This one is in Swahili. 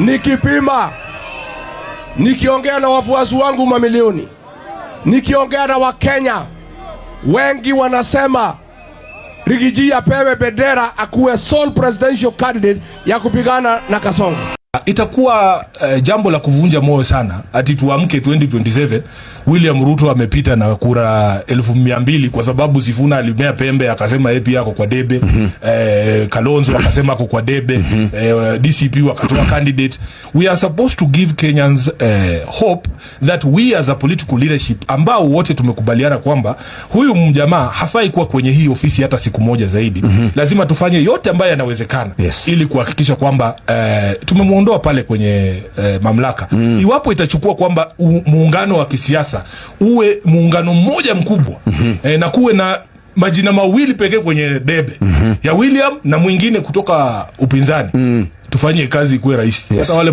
nikipima, nikiongea na wafuasi wangu mamilioni, nikiongea na Wakenya wengi wanasema Rigiji apewe bendera akuwe sole presidential candidate ya kupigana na Kasongo. Itakuwa jambo la kuvunja moyo sana ati tuamke 2027 William Ruto amepita na kura 200,000 kwa sababu Sifuna alimea pembe akasema yeye pia ako kwa debe, Kalonzo akasema ako kwa debe, DCP wakatoa candidate. We are supposed to give Kenyans hope that we as a political leadership ambao wote tumekubaliana kwamba huyu mjamaa hafai kuwa kwenye hii ofisi hata siku moja zaidi. Lazima tufanye yote ambayo yanawezekana ili kuhakikisha kwamba tumemwondoa pale kwenye mamlaka. Iwapo itachukua kwamba muungano wa kisiasa uwe muungano mmoja mkubwa, na kuwe na majina mawili pekee kwenye debe, ya William na mwingine kutoka upinzani, tufanye kazi kuwe rahisi. Hata wale